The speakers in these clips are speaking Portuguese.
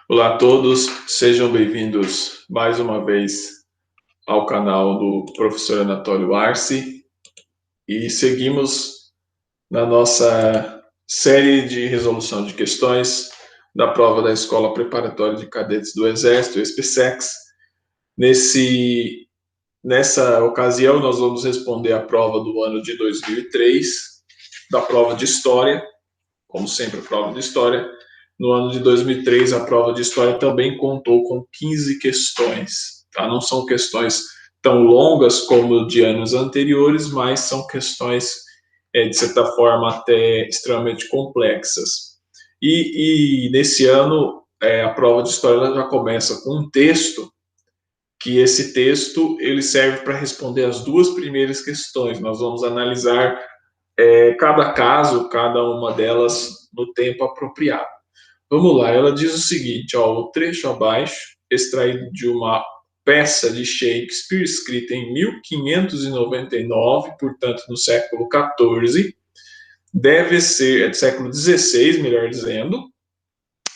Olá a todos, sejam bem-vindos mais uma vez ao canal do professor Anatólio Arce e seguimos na nossa série de resolução de questões da prova da Escola Preparatória de Cadetes do Exército, SPSEX. Nessa ocasião, nós vamos responder a prova do ano de 2003, da prova de História, como sempre, a prova de História. No ano de 2003, a prova de História também contou com 15 questões. Tá? Não são questões tão longas como de anos anteriores, mas são questões, de certa forma, até extremamente complexas. E nesse ano, a prova de História já começa com um texto, que esse texto ele serve para responder as duas primeiras questões. Nós vamos analisar cada caso, cada uma delas, no tempo apropriado. Vamos lá, ela diz o seguinte, ó, o trecho abaixo, extraído de uma peça de Shakespeare, escrita em 1599, portanto, no século XIV, deve ser, século XVI, melhor dizendo,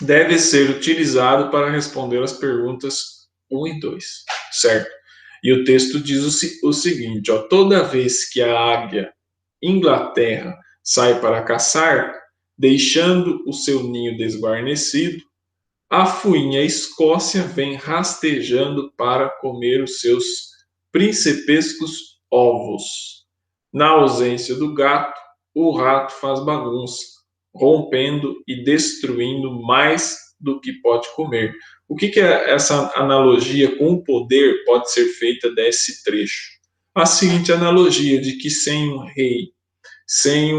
deve ser utilizado para responder as perguntas 1 e 2, certo? E o texto diz o seguinte, ó, toda vez que a águia Inglaterra sai para caçar, deixando o seu ninho desguarnecido, a fuinha Escócia vem rastejando para comer os seus principescos ovos. Na ausência do gato, o rato faz bagunça, rompendo e destruindo mais do que pode comer. O que essa analogia com o poder pode ser feita desse trecho? A seguinte analogia de que sem um rei, sem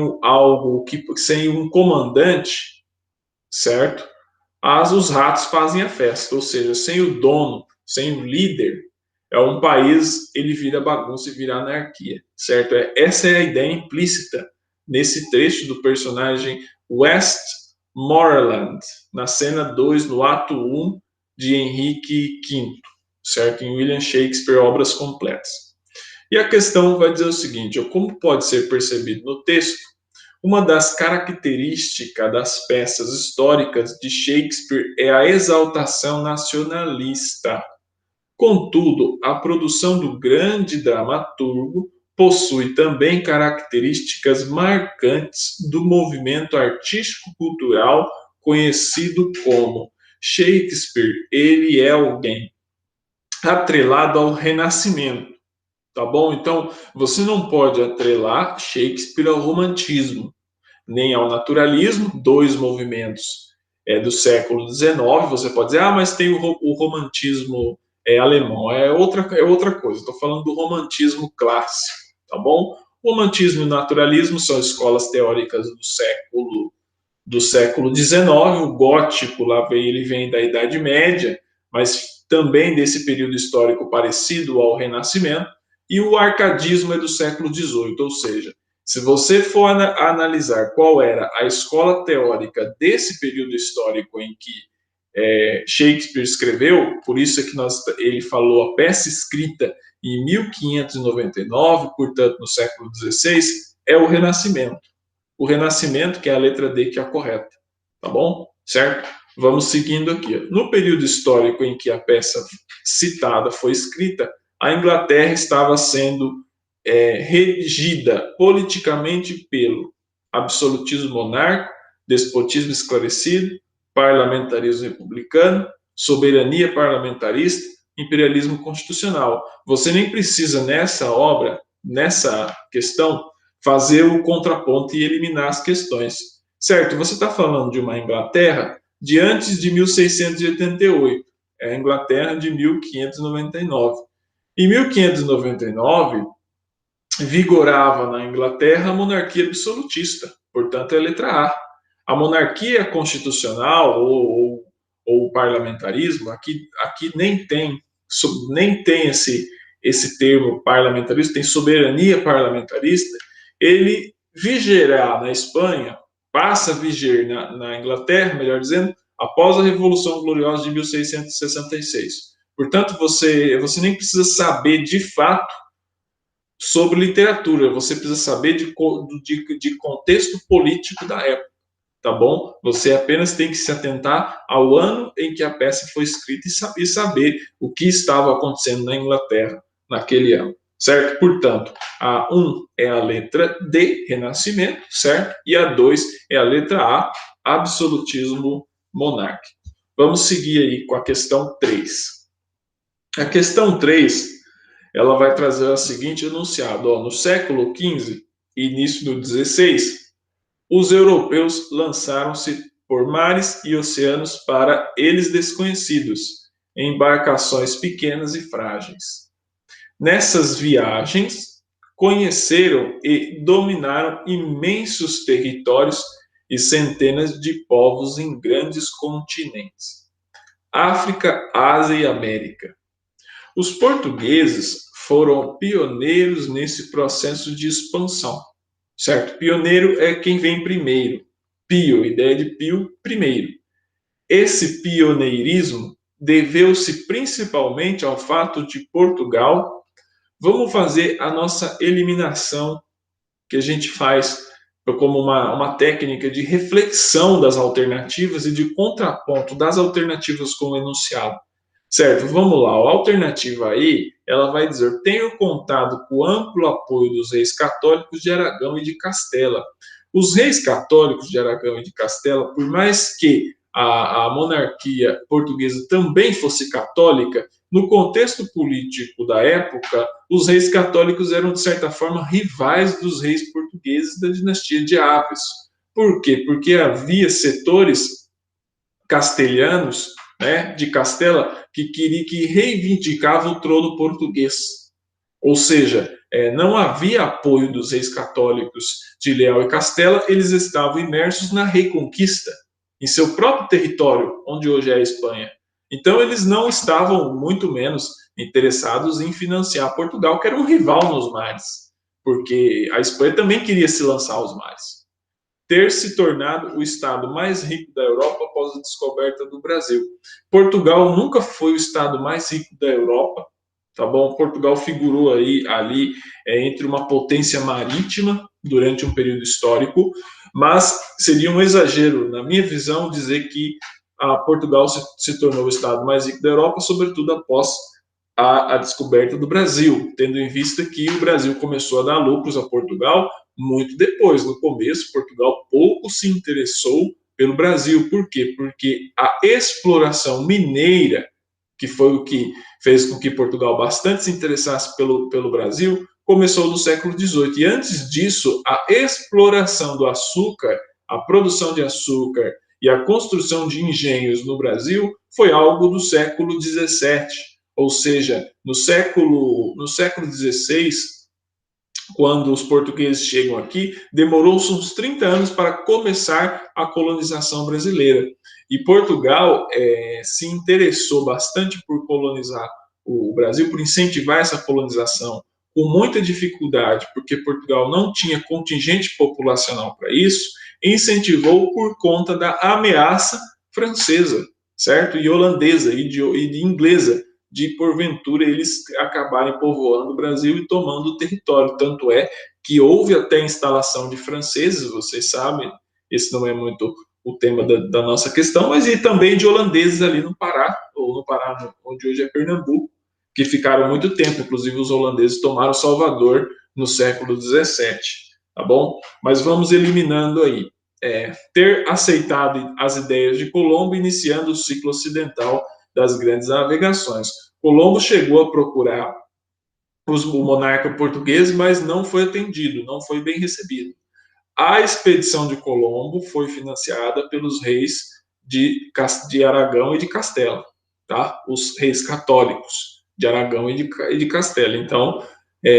um comandante, certo? Os ratos fazem a festa, ou seja, sem o dono, sem o líder, um país ele vira bagunça e vira anarquia, certo? Essa é a ideia implícita nesse trecho do personagem Westmoreland, na cena 2, no ato 1 de Henrique V, certo? Em William Shakespeare, Obras Completas. E a questão vai dizer o seguinte, como pode ser percebido no texto, uma das características das peças históricas de Shakespeare é a exaltação nacionalista. Contudo, a produção do grande dramaturgo possui também características marcantes do movimento artístico-cultural conhecido como Shakespeare. Ele é alguém atrelado ao Renascimento, tá bom? Então, você não pode atrelar Shakespeare ao romantismo, nem ao naturalismo, dois movimentos do século XIX. Você pode dizer, mas tem o romantismo alemão, é outra coisa. Estou falando do romantismo clássico, tá bom? O romantismo e o naturalismo são escolas teóricas do século XIX. O gótico ele vem da Idade Média, mas também desse período histórico parecido ao Renascimento, e o arcadismo é do século XVIII, ou seja, se você for analisar qual era a escola teórica desse período histórico em que Shakespeare escreveu, por isso é que ele falou a peça escrita em 1599, portanto no século XVI, é o Renascimento. O Renascimento, que é a letra D que é a correta, tá bom? Certo? Vamos seguindo aqui. No período histórico em que a peça citada foi escrita, a Inglaterra estava sendo regida politicamente pelo absolutismo monárquico, despotismo esclarecido, parlamentarismo republicano, soberania parlamentarista, imperialismo constitucional. Você nem precisa nessa obra, nessa questão, fazer o contraponto e eliminar as questões. Certo, você está falando de uma Inglaterra de antes de 1688, é a Inglaterra de 1599. Em 1599, vigorava na Inglaterra a monarquia absolutista, portanto é a letra A. A monarquia constitucional ou o parlamentarismo, aqui nem tem esse termo parlamentarista, tem soberania parlamentarista, ele vigerá na Espanha, passa a viger na Inglaterra, melhor dizendo, após a Revolução Gloriosa de 1666. Portanto, você nem precisa saber de fato sobre literatura, você precisa saber de contexto político da época. tá bom? Você apenas tem que se atentar ao ano em que a peça foi escrita e saber o que estava acontecendo na Inglaterra naquele ano, certo? Portanto, a 1 é a letra D, Renascimento, certo? E a 2 é a letra A, Absolutismo monárquico. Vamos seguir aí com a questão 3. A questão 3, ela vai trazer o seguinte enunciado: ó, no século XV e início do XVI, os europeus lançaram-se por mares e oceanos para eles desconhecidos, em embarcações pequenas e frágeis. Nessas viagens, conheceram e dominaram imensos territórios e centenas de povos em grandes continentes: África, Ásia e América. Os portugueses foram pioneiros nesse processo de expansão, certo? Pioneiro é quem vem primeiro. Pio, ideia de pio, primeiro. Esse pioneirismo deveu-se principalmente ao fato de Portugal. Vamos fazer a nossa eliminação, que a gente faz como uma técnica de reflexão das alternativas e de contraponto das alternativas com o enunciado. Certo, vamos lá. A alternativa aí, ela vai dizer: tenho contado com o amplo apoio dos reis católicos de Aragão e de Castela. Os reis católicos de Aragão e de Castela, por mais que a monarquia portuguesa também fosse católica, no contexto político da época, os reis católicos eram, de certa forma, rivais dos reis portugueses da dinastia de Aves. Por quê? Porque havia setores castelhanos, né, de Castela, que reivindicavam o trono português. Ou seja, não havia apoio dos reis católicos de Leão e Castela, eles estavam imersos na reconquista, em seu próprio território, onde hoje é a Espanha. Então, eles não estavam, muito menos, interessados em financiar Portugal, que era um rival nos mares, porque a Espanha também queria se lançar aos mares. Ter se tornado o estado mais rico da Europa após a descoberta do Brasil. Portugal nunca foi o estado mais rico da Europa, tá bom? Portugal figurou ali entre uma potência marítima durante um período histórico, mas seria um exagero, na minha visão, dizer que Portugal se tornou o estado mais rico da Europa, sobretudo após a descoberta do Brasil, tendo em vista que o Brasil começou a dar lucros a Portugal muito depois. No começo, Portugal pouco se interessou pelo Brasil. Por quê? Porque a exploração mineira, que foi o que fez com que Portugal bastante se interessasse pelo Brasil, começou no século XVIII. E antes disso, a exploração do açúcar, a produção de açúcar e a construção de engenhos no Brasil foi algo do século XVII. Ou seja, no século XVI, quando os portugueses chegam aqui, demorou-se uns 30 anos para começar a colonização brasileira. E Portugal se interessou bastante por colonizar o Brasil, por incentivar essa colonização, com muita dificuldade, porque Portugal não tinha contingente populacional para isso, incentivou por conta da ameaça francesa, certo? E holandesa e de inglesa, de porventura eles acabarem povoando o Brasil e tomando o território. Tanto é que houve até instalação de franceses, vocês sabem, esse não é muito o tema da nossa questão, mas e também de holandeses ali no Pará, ou no Pará, onde hoje é Pernambuco, que ficaram muito tempo. Inclusive os holandeses tomaram Salvador no século XVII, tá bom? Mas vamos eliminando aí. Ter aceitado as ideias de Colombo, iniciando o ciclo ocidental das grandes navegações. Colombo chegou a procurar o monarca português, mas não foi atendido, não foi bem recebido. A expedição de Colombo foi financiada pelos reis de Aragão e de Castela, tá? Os reis católicos de Aragão e de Castela. Então,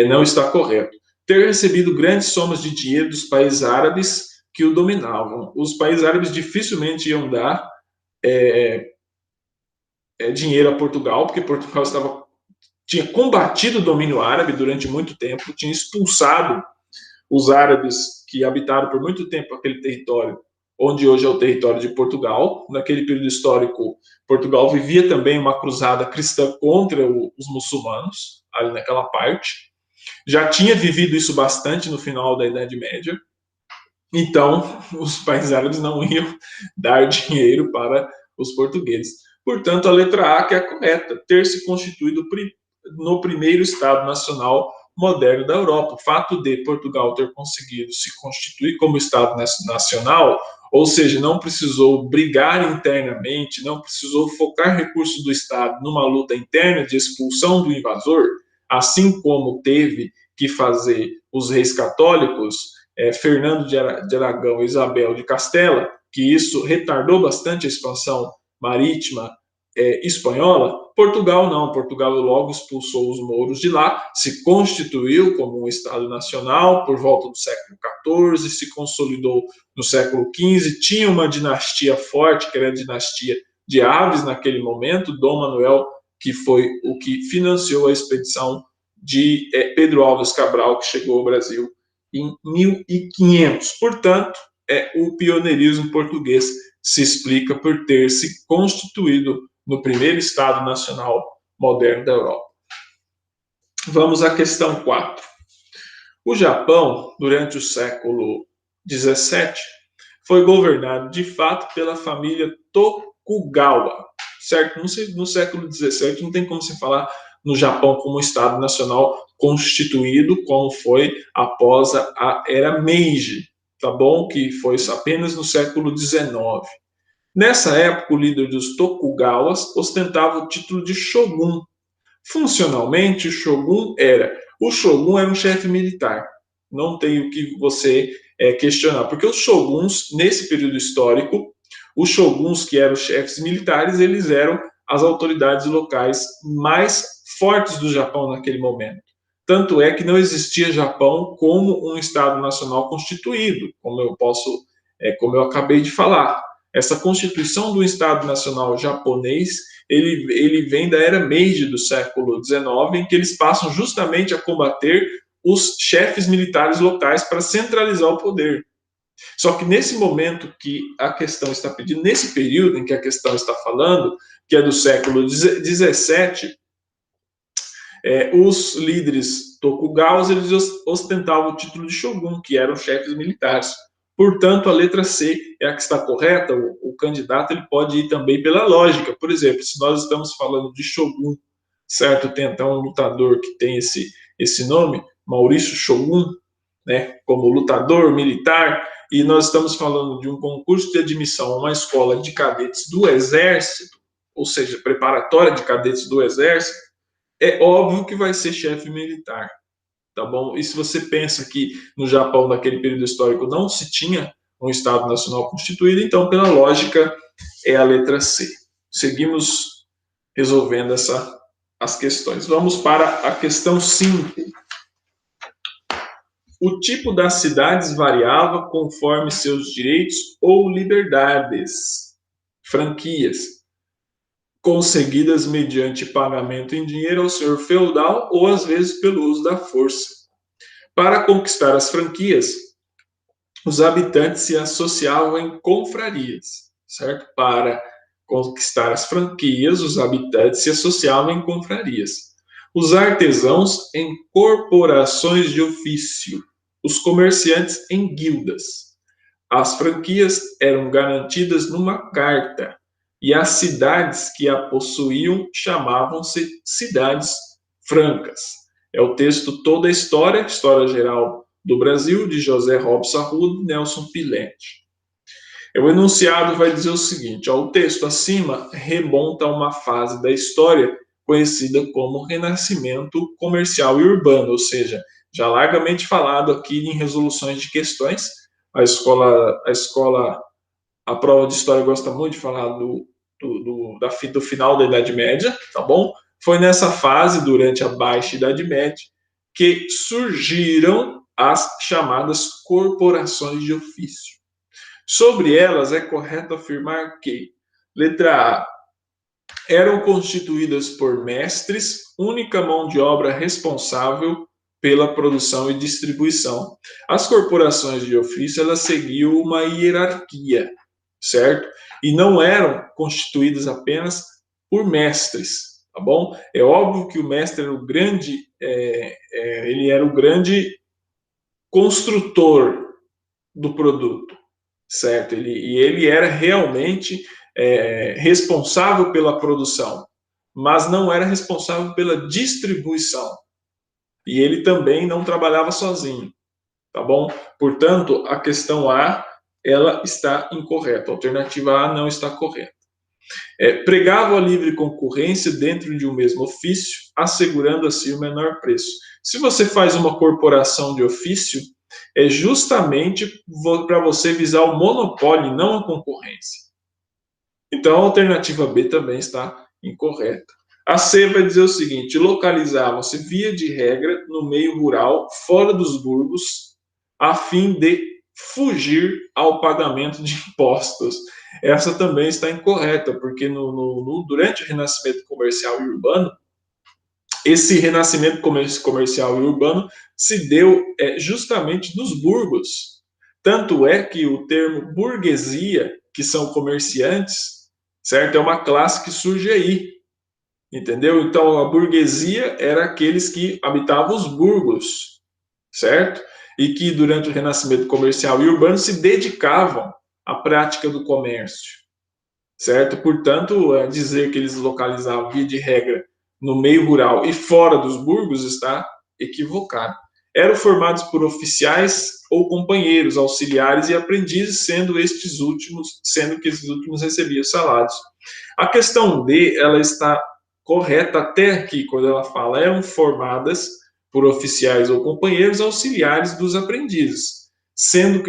não está correto. Ter recebido grandes somas de dinheiro dos países árabes que o dominavam. Os países árabes dificilmente iam dar dinheiro a Portugal, porque Portugal tinha combatido o domínio árabe durante muito tempo, tinha expulsado os árabes que habitaram por muito tempo aquele território, onde hoje é o território de Portugal. Naquele período histórico, Portugal vivia também uma cruzada cristã contra os muçulmanos, ali naquela parte. Já tinha vivido isso bastante no final da Idade Média. Então, os países árabes não iam dar dinheiro para os portugueses. Portanto, a letra A que é a correta, ter se constituído no primeiro Estado nacional moderno da Europa. O fato de Portugal ter conseguido se constituir como Estado nacional, ou seja, não precisou brigar internamente, não precisou focar recursos do Estado numa luta interna de expulsão do invasor, assim como teve que fazer os reis católicos, Fernando de Aragão e Isabel de Castela, que isso retardou bastante a expansão marítima espanhola. Portugal não, Portugal logo expulsou os mouros de lá, se constituiu como um Estado nacional por volta do século XIV, se consolidou no século XV, tinha uma dinastia forte, que era a dinastia de Aves naquele momento, Dom Manuel, que foi o que financiou a expedição de Pedro Álvares Cabral, que chegou ao Brasil em 1500. Portanto, o pioneirismo português se explica por ter se constituído no primeiro Estado nacional moderno da Europa. Vamos à questão 4. O Japão, durante o século XVII, foi governado de fato pela família Tokugawa, certo? No século XVII não tem como se falar no Japão como Estado nacional constituído, como foi após a era Meiji, tá bom? Que foi apenas no século XIX. Nessa época, o líder dos Tokugawas ostentava o título de Shogun. Funcionalmente, o Shogun era um chefe militar. Não tem o que você questionar, porque os Shoguns, nesse período histórico, os Shoguns, que eram chefes militares, eles eram as autoridades locais mais fortes do Japão naquele momento. Tanto é que não existia Japão como um Estado nacional constituído, como eu acabei de falar. Essa constituição do Estado Nacional japonês, ele vem da era Meiji do século XIX, em que eles passam justamente a combater os chefes militares locais para centralizar o poder. Só que nesse momento que a questão está pedindo, nesse período em que a questão está falando, que é do século XVII, os líderes Tokugawas eles ostentavam o título de Shogun, que eram chefes militares. Portanto, a letra C é a que está correta. O candidato ele pode ir também pela lógica. Por exemplo, se nós estamos falando de Shogun, certo? Tem até um lutador que tem esse nome, Maurício Shogun, né? Como lutador militar, e nós estamos falando de um concurso de admissão a uma escola de cadetes do Exército, ou seja, preparatória de cadetes do Exército, é óbvio que vai ser chefe militar, tá bom? E se você pensa que no Japão, naquele período histórico, não se tinha um Estado Nacional constituído, então, pela lógica, é a letra C. Seguimos resolvendo as questões. Vamos para a questão 5. O tipo das cidades variava conforme seus direitos ou liberdades, franquias, conseguidas mediante pagamento em dinheiro ao senhor feudal ou às vezes pelo uso da força. Para conquistar as franquias, os habitantes se associavam em confrarias, certo? Para conquistar as franquias, os habitantes se associavam em confrarias. Os artesãos em corporações de ofício, os comerciantes em guildas. As franquias eram garantidas numa carta, e as cidades que a possuíam chamavam-se cidades francas. É o texto Toda a História Geral do Brasil, de José Robson Arruda e Nelson Pilete. O enunciado vai dizer o seguinte: o texto acima remonta a uma fase da história conhecida como Renascimento Comercial e Urbano, ou seja, já largamente falado aqui em resoluções de questões. A prova de história gosta muito de falar do final da Idade Média, tá bom? Foi nessa fase, durante a Baixa Idade Média, que surgiram as chamadas corporações de ofício. Sobre elas, é correto afirmar que, letra A, eram constituídas por mestres, única mão de obra responsável pela produção e distribuição. As corporações de ofício, elas seguiam uma hierarquia, certo? E não eram constituídas apenas por mestres, tá bom? É óbvio que o mestre era o grande, ele era o grande construtor, do produto, certo? Ele era realmente responsável pela produção, mas não era responsável pela distribuição. E ele também não trabalhava sozinho, tá bom? Portanto, a questão A, ela está incorreta. A alternativa A não está correta. Pregava a livre concorrência dentro de um mesmo ofício, assegurando assim o menor preço. Se você faz uma corporação de ofício, é justamente para você visar o monopólio e não a concorrência. Então, a alternativa B também está incorreta. A C vai dizer o seguinte: localizavam-se, via de regra, no meio rural, fora dos burgos, a fim de fugir ao pagamento de impostos. Essa também está incorreta, porque durante o renascimento comercial e urbano, esse renascimento comercial e urbano se deu justamente nos burgos. Tanto é que o termo burguesia, que são comerciantes, certo? É uma classe que surge aí, entendeu? Então, a burguesia era aqueles que habitavam os burgos, certo? E que durante o renascimento comercial e urbano se dedicavam à prática do comércio, certo? Portanto, dizer que eles localizavam, via de regra, no meio rural e fora dos burgos está equivocado. Eram formados por oficiais ou companheiros, auxiliares e aprendizes, sendo que esses últimos recebiam salários. A questão D, ela está correta até aqui, quando ela fala eram formadas por oficiais ou companheiros auxiliares dos aprendizes.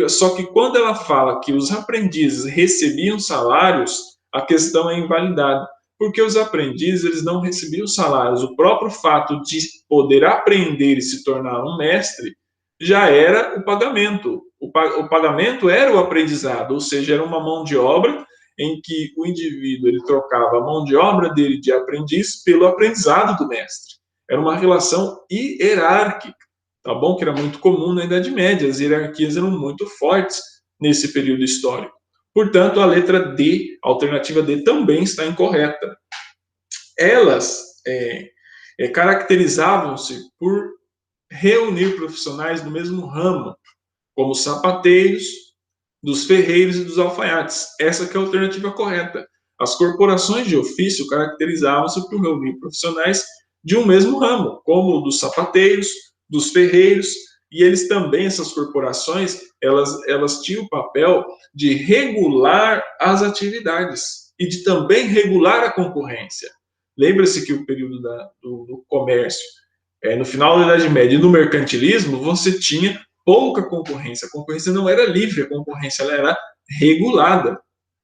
Só que quando ela fala que os aprendizes recebiam salários, a questão é invalidada, porque os aprendizes eles não recebiam salários. O próprio fato de poder aprender e se tornar um mestre já era o pagamento. O pagamento era o aprendizado, ou seja, era uma mão de obra em que o indivíduo ele trocava a mão de obra dele de aprendiz pelo aprendizado do mestre. Era uma relação hierárquica, tá bom? Que era muito comum na Idade Média. As hierarquias eram muito fortes nesse período histórico. Portanto, a letra D, a alternativa D, também está incorreta. Elas caracterizavam-se por reunir profissionais do mesmo ramo, como sapateiros, dos ferreiros e dos alfaiates. Essa que é a alternativa correta. As corporações de ofício caracterizavam-se por reunir profissionais de um mesmo ramo, como dos sapateiros, dos ferreiros, e eles também, essas corporações, elas tinham o papel de regular as atividades e de também regular a concorrência. Lembra-se que o período do comércio, no final da Idade Média e no mercantilismo, você tinha pouca concorrência. A concorrência não era livre, a concorrência ela era regulada,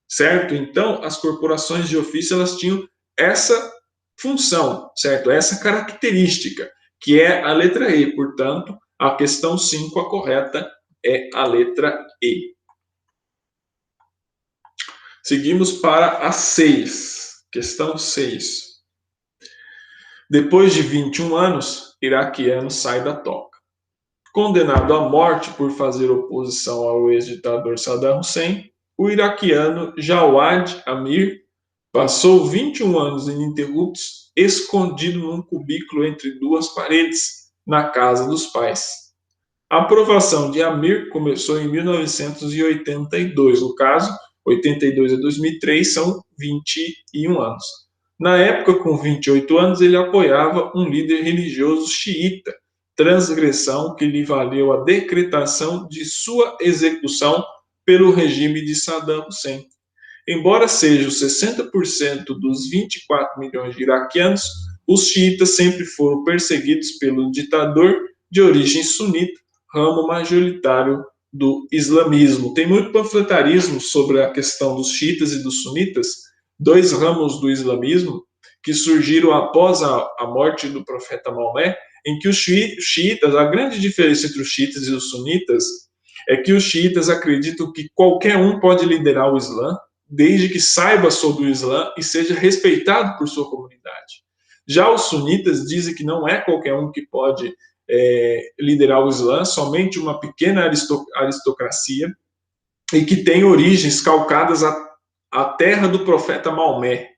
certo? Então, as corporações de ofício elas tinham essa função, certo? Essa característica, que é a letra E. Portanto, a questão 5, a correta é a letra E. Seguimos para a 6. Questão 6. Depois de 21 anos, iraquiano sai da toca. Condenado à morte por fazer oposição ao ex-ditador Saddam Hussein, o iraquiano Jawad Amir passou 21 anos ininterruptos escondido num cubículo entre duas paredes, na casa dos pais. A aprovação de Amir começou em 1982, no caso, 82 a 2003 são 21 anos. Na época, com 28 anos, ele apoiava um líder religioso xiita, transgressão que lhe valeu a decretação de sua execução pelo regime de Saddam Hussein. Embora sejam 60% dos 24 milhões de iraquianos, os xiitas sempre foram perseguidos pelo ditador de origem sunita, ramo majoritário do islamismo. Tem muito panfletarismo sobre a questão dos xiitas e dos sunitas, dois ramos do islamismo que surgiram após a morte do profeta Maomé, em que os xiitas, a grande diferença entre os xiitas e os sunitas é que os xiitas acreditam que qualquer um pode liderar o Islã, desde que saiba sobre o Islã e seja respeitado por sua comunidade. Já os sunitas dizem que não é qualquer um que pode liderar o Islã, somente uma pequena aristocracia, e que tem origens calcadas à terra do profeta Maomé.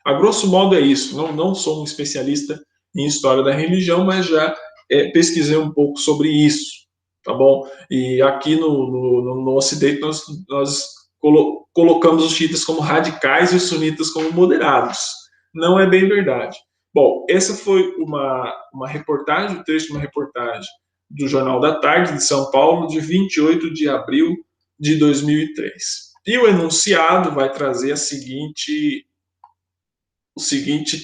A grosso modo é isso. Não sou um especialista em história da religião, mas já pesquisei um pouco sobre isso. tá bom? E aqui no Ocidente nós colocamos os xiitas como radicais e os sunitas como moderados. Não é bem verdade. Bom, essa foi uma reportagem, o trecho de uma reportagem do Jornal da Tarde de São Paulo, de 28 de abril de 2003. E o enunciado vai trazer o seguinte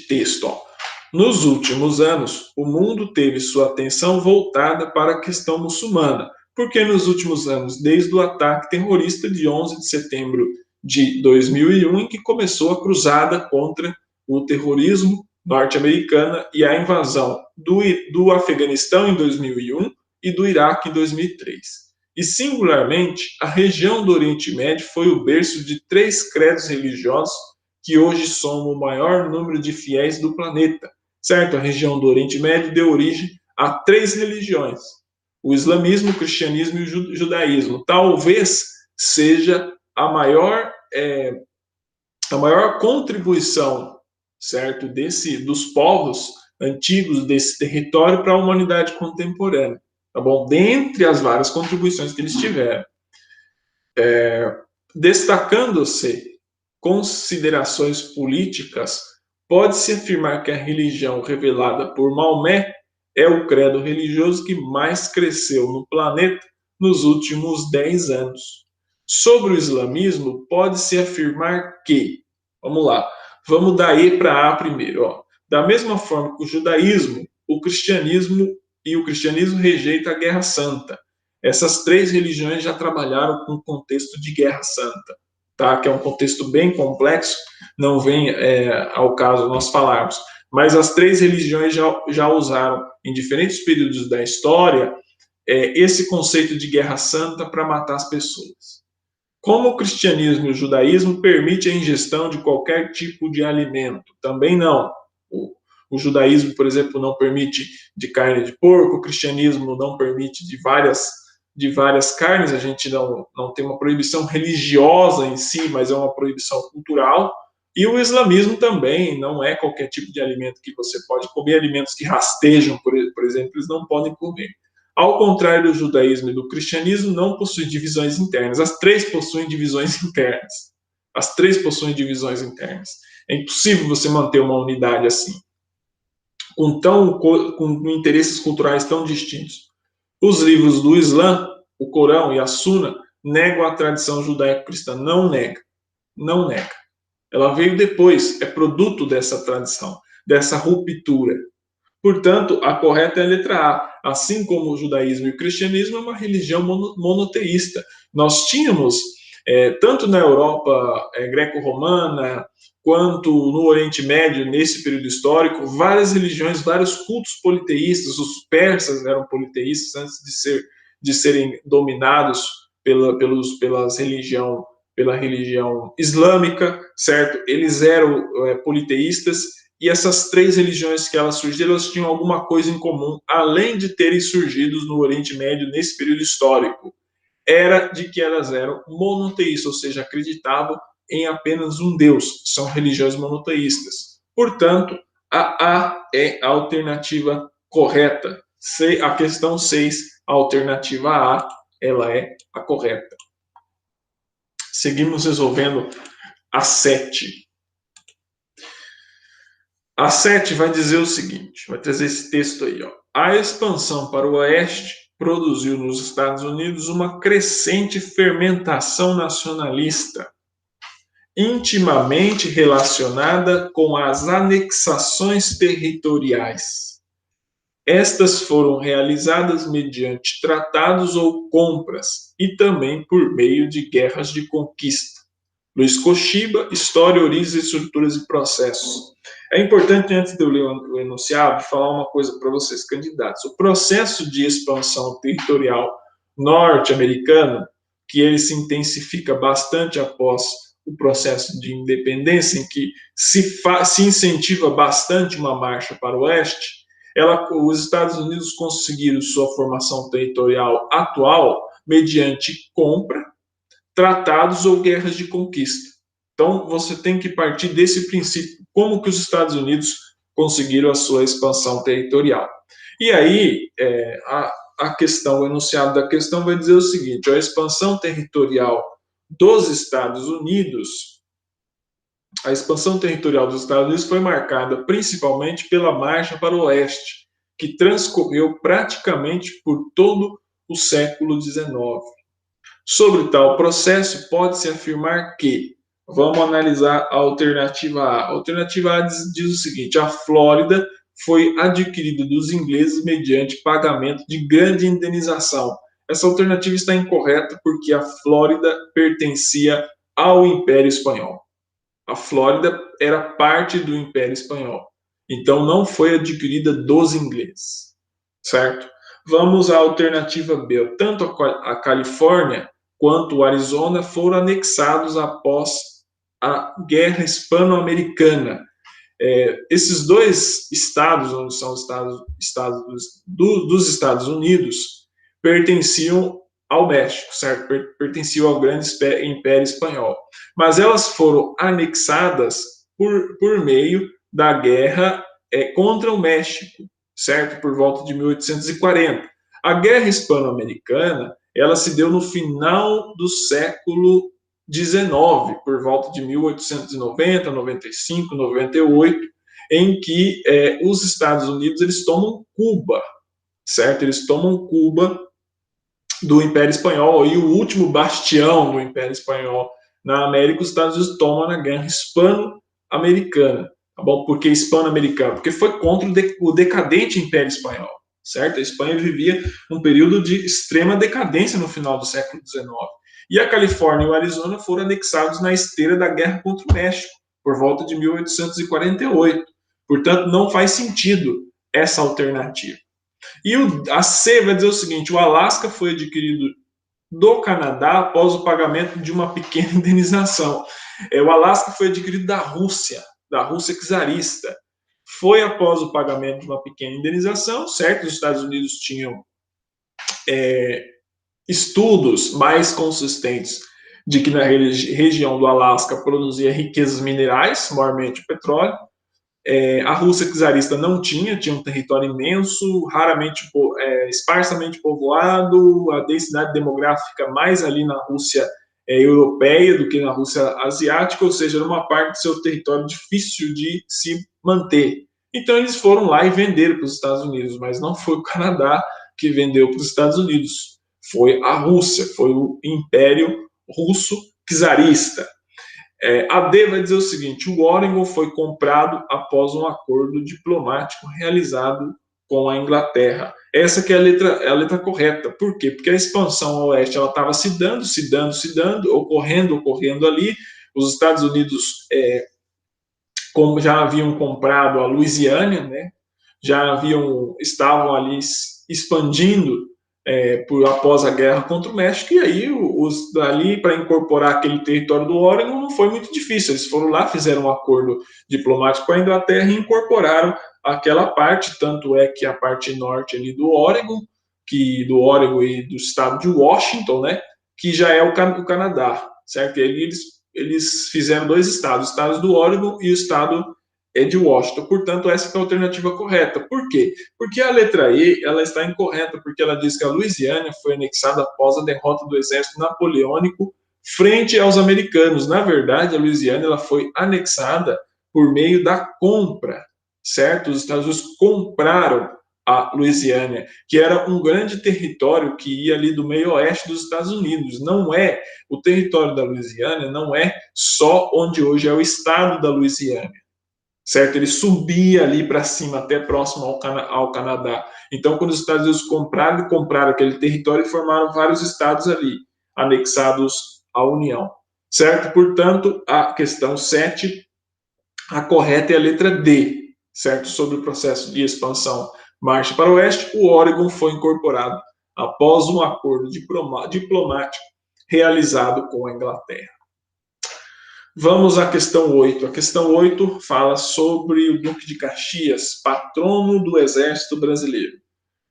texto, ó. Nos últimos anos, o mundo teve sua atenção voltada para a questão muçulmana, porque nos últimos anos, desde o ataque terrorista de 11 de setembro de 2001, em que começou a cruzada contra o terrorismo norte-americano e a invasão do Afeganistão em 2001 e do Iraque em 2003. E, singularmente, a região do Oriente Médio foi o berço de 3 credos religiosos que hoje somam o maior número de fiéis do planeta, certo? A região do Oriente Médio deu origem a 3 religiões: o islamismo, o cristianismo e o judaísmo. Talvez seja a maior contribuição, certo, dos povos antigos desse território para a humanidade contemporânea, tá bom? Dentre as várias contribuições que eles tiveram. Destacando-se considerações políticas, pode-se afirmar que a religião revelada por Maomé é o credo religioso que mais cresceu no planeta nos últimos 10 anos. Sobre o islamismo, pode-se afirmar que, vamos lá, vamos da E para A primeiro, ó. Da mesma forma que o judaísmo, o cristianismo rejeita a Guerra Santa. Essas 3 religiões já trabalharam com o contexto de Guerra Santa, tá? Que é um contexto bem complexo, não vem ao caso nós falarmos. Mas as 3 religiões já usaram, em diferentes períodos da história, esse conceito de Guerra Santa para matar as pessoas. Como o cristianismo e o judaísmo permitem a ingestão de qualquer tipo de alimento? Também não. O judaísmo, por exemplo, não permite de carne de porco, o cristianismo não permite de várias carnes, a gente não tem uma proibição religiosa em si, mas é uma proibição cultural. E o islamismo também não é qualquer tipo de alimento que você pode comer, alimentos que rastejam, por exemplo, eles não podem comer. Ao contrário do judaísmo e do cristianismo, não possui divisões internas. As 3 possuem divisões internas. As 3 possuem divisões internas. É impossível você manter uma unidade assim, com interesses culturais tão distintos. Os livros do Islã, o Corão e a Suna, negam a tradição judaico-cristã. Não nega. Não nega. Ela veio depois, é produto dessa tradição, dessa ruptura. Portanto, a correta é a letra A. Assim como o judaísmo e o cristianismo é uma religião monoteísta. Nós tínhamos, tanto na Europa greco-romana, quanto no Oriente Médio, nesse período histórico, várias religiões, vários cultos politeístas. Os persas eram politeístas antes de serem dominados pela religião islâmica, certo? Eles eram politeístas. E essas 3 religiões que elas surgiram, elas tinham alguma coisa em comum, além de terem surgido no Oriente Médio nesse período histórico. Era de que elas eram monoteístas, ou seja, acreditavam em apenas um Deus. São religiões monoteístas. Portanto, a A é a alternativa correta. A questão 6, a alternativa A, ela é a correta. Seguimos resolvendo a 7. A 7 vai dizer o seguinte, vai trazer esse texto aí, ó. A expansão para o oeste produziu nos Estados Unidos uma crescente fermentação nacionalista, intimamente relacionada com as anexações territoriais. Estas foram realizadas mediante tratados ou compras e também por meio de guerras de conquista. Luiz Koshiba, História, Origens, Estruturas e Processos. É importante, antes de eu ler o enunciado, falar uma coisa para vocês, candidatos. O processo de expansão territorial norte-americano, que ele se intensifica bastante após o processo de independência, em que se incentiva bastante uma marcha para o oeste, os Estados Unidos conseguiram sua formação territorial atual mediante compra, tratados ou guerras de conquista. Então, você tem que partir desse princípio, como que os Estados Unidos conseguiram a sua expansão territorial. E aí, a questão, o enunciado da questão vai dizer o seguinte: a expansão territorial dos Estados Unidos, a expansão territorial dos Estados Unidos foi marcada principalmente pela marcha para o oeste, que transcorreu praticamente por todo o século XIX. Sobre tal processo, pode-se afirmar que, vamos analisar a alternativa A. A alternativa A diz o seguinte: a Flórida foi adquirida dos ingleses mediante pagamento de grande indenização. Essa alternativa está incorreta porque a Flórida pertencia ao Império Espanhol. A Flórida era parte do Império Espanhol. Então não foi adquirida dos ingleses, certo? Vamos à alternativa B. Tanto a Califórnia quanto o Arizona foram anexados após a Guerra Hispano-Americana. Esses dois estados, onde são os estados dos Estados Unidos, pertenciam ao México, certo? Pertenciam ao grande Império Espanhol. Mas elas foram anexadas por meio da guerra contra o México, certo? Por volta de 1840. A Guerra Hispano-Americana, ela se deu no final do século XIX, por volta de 1890, 95, 98, em que os Estados Unidos eles tomam Cuba, certo? Eles tomam Cuba do Império Espanhol, e o último bastião do Império Espanhol na América, os Estados Unidos tomam na Guerra Hispano-Americana. Tá bom? Por que hispano-americano? Porque foi contra o decadente Império Espanhol, certo? A Espanha vivia um período de extrema decadência no final do século XIX. E a Califórnia e o Arizona foram anexados na esteira da guerra contra o México, por volta de 1848. Portanto, não faz sentido essa alternativa. E a C vai dizer o seguinte: o Alasca foi adquirido do Canadá após o pagamento de uma pequena indenização. O Alasca foi adquirido da Rússia czarista. Foi após o pagamento de uma pequena indenização, certo? Os Estados Unidos tinham estudos mais consistentes de que na região do Alasca produzia riquezas minerais, maiormente petróleo. A Rússia czarista não tinha um território imenso, esparsamente povoado, a densidade demográfica mais ali na Rússia europeia do que na Rússia asiática, ou seja, era uma parte do seu território difícil de se manter. Então eles foram lá e venderam para os Estados Unidos, mas não foi o Canadá que vendeu para os Estados Unidos, foi a Rússia, foi o Império Russo czarista. A D vai dizer o seguinte: o Oregon foi comprado após um acordo diplomático realizado com a Inglaterra. Essa que é a letra correta. Por quê? Porque a expansão ao oeste estava se dando, ocorrendo ali. Os Estados Unidos, como já haviam comprado a Louisiana, né, estavam ali expandindo após a guerra contra o México, e aí dali para incorporar aquele território do Oregon não foi muito difícil. Eles foram lá, fizeram um acordo diplomático com a Inglaterra e incorporaram aquela parte. Tanto é que a parte norte ali do Oregon e do estado de Washington, né, que já é o Canadá, certo? E aí eles fizeram dois estados, o estado do Oregon e o estado de Washington. Portanto, essa é a alternativa correta. Por quê? Porque a letra E ela está incorreta, porque ela diz que a Louisiana foi anexada após a derrota do exército napoleônico frente aos americanos. Na verdade, a Louisiana ela foi anexada por meio da compra, certo? Os Estados Unidos compraram a Louisiana, que era um grande território que ia ali do meio oeste dos Estados Unidos. O território da Louisiana não é só onde hoje é o estado da Louisiana, certo? Ele subia ali para cima, até próximo ao Canadá. Então, quando os Estados Unidos compraram aquele território e formaram vários estados ali, anexados à União, certo? Portanto, a questão 7, a correta é a letra D, certo? Sobre o processo de expansão marcha para o oeste, o Oregon foi incorporado após um acordo diplomático realizado com a Inglaterra. Vamos à questão 8. A questão 8 fala sobre o Duque de Caxias, patrono do Exército Brasileiro.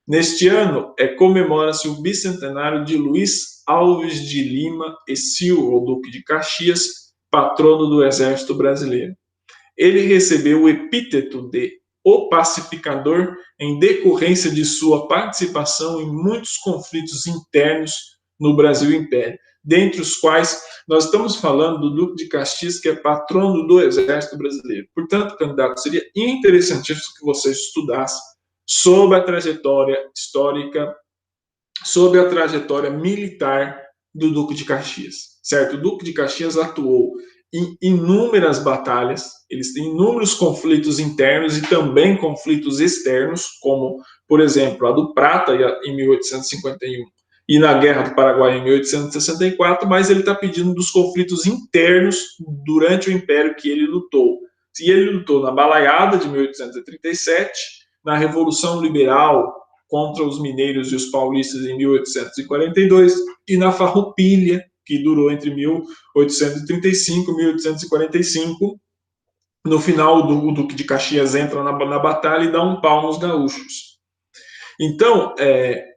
Neste ano, comemora-se o bicentenário de Luiz Alves de Lima e Silva, o Duque de Caxias, patrono do Exército Brasileiro. Ele recebeu o epíteto de o pacificador em decorrência de sua participação em muitos conflitos internos no Brasil Império, dentre os quais nós estamos falando do Duque de Caxias, que é patrono do Exército Brasileiro. Portanto, candidato, seria interessantíssimo que você estudasse sobre a trajetória histórica, sobre a trajetória militar do Duque de Caxias, certo? O Duque de Caxias atuou em inúmeras batalhas, eles têm inúmeros conflitos internos e também conflitos externos, como, por exemplo, a do Prata em 1851 e na Guerra do Paraguai em 1864, mas ele está pedindo dos conflitos internos durante o Império que ele lutou. E ele lutou na Balaiada de 1837, na Revolução Liberal contra os mineiros e os paulistas em 1842 e na Farroupilha, que durou entre 1835 e 1845. No final, o Duque de Caxias entra na batalha e dá um pau nos gaúchos. Então,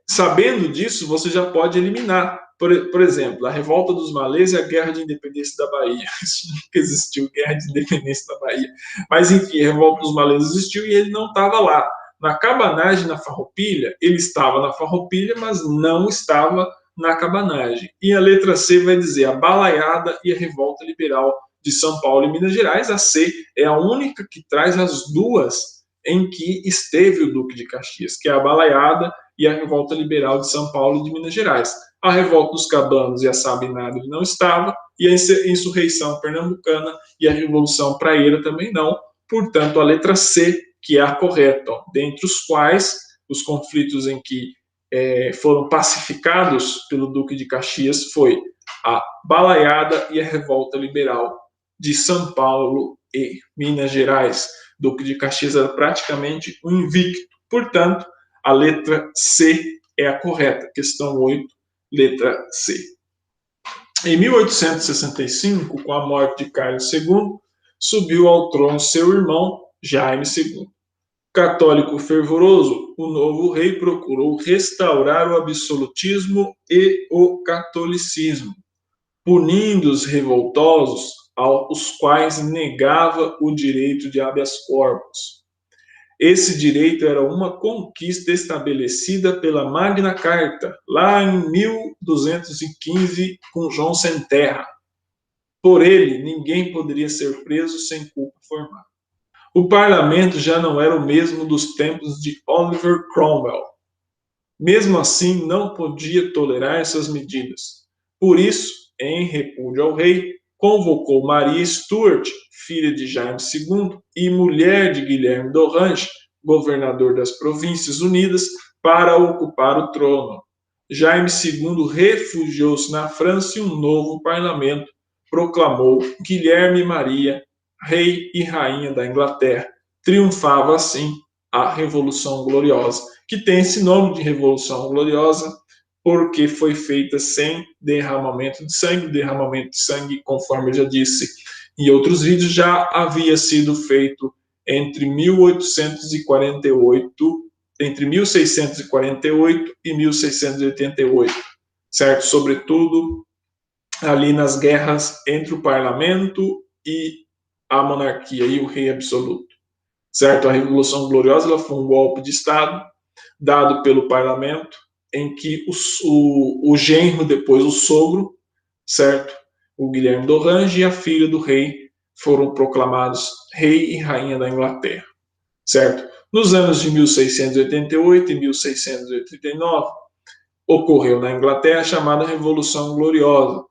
sabendo disso, você já pode eliminar, por exemplo, a Revolta dos Malês e a Guerra de Independência da Bahia. Isso nunca existiu, Guerra de Independência da Bahia. Mas, enfim, a Revolta dos Malês existiu e ele não estava lá. Na cabanagem na Farroupilha, ele estava na Farroupilha, mas não estava na cabanagem. E a letra C vai dizer a Balaiada e a Revolta Liberal de São Paulo e Minas Gerais. A C é a única que traz as duas em que esteve o Duque de Caxias, que é a Balaiada e a Revolta Liberal de São Paulo e de Minas Gerais. A Revolta dos Cabanos e a Sabinada ele não estava, e a Insurreição Pernambucana e a Revolução Praieira também não. Portanto, a letra C, que é a correta, dentre os quais os conflitos em que foram pacificados pelo Duque de Caxias foi a Balaiada e a Revolta Liberal de São Paulo e Minas Gerais. Duque de Caxias era praticamente um invicto. Portanto, a letra C é a correta. Questão 8, letra C. Em 1865, com a morte de Carlos II, subiu ao trono seu irmão, Jaime II. Católico fervoroso, o novo rei procurou restaurar o absolutismo e o catolicismo, punindo os revoltosos aos quais negava o direito de habeas corpus. Esse direito era uma conquista estabelecida pela Magna Carta, lá em 1215, com João Sem Terra. Por ele, ninguém poderia ser preso sem culpa formal. O parlamento já não era o mesmo dos tempos de Oliver Cromwell. Mesmo assim, não podia tolerar essas medidas. Por isso, em repúdio ao rei, convocou Maria Stuart, filha de Jaime II e mulher de Guilherme d'Orange, governador das Províncias Unidas, para ocupar o trono. Jaime II refugiou-se na França e um novo parlamento proclamou Guilherme e Maria, rei e rainha da Inglaterra. Triunfava assim a Revolução Gloriosa, que tem esse nome de Revolução Gloriosa porque foi feita sem derramamento de sangue. O derramamento de sangue, conforme eu já disse em outros vídeos, já havia sido feito entre 1648 e 1688, certo? Sobretudo ali nas guerras entre o parlamento e a monarquia e o rei absoluto, certo? A Revolução Gloriosa ela foi um golpe de Estado dado pelo parlamento, em que o genro, depois o sogro, certo? O Guilherme d'Orange e a filha do rei foram proclamados rei e rainha da Inglaterra, certo? Nos anos de 1688 e 1689, ocorreu na Inglaterra a chamada Revolução Gloriosa.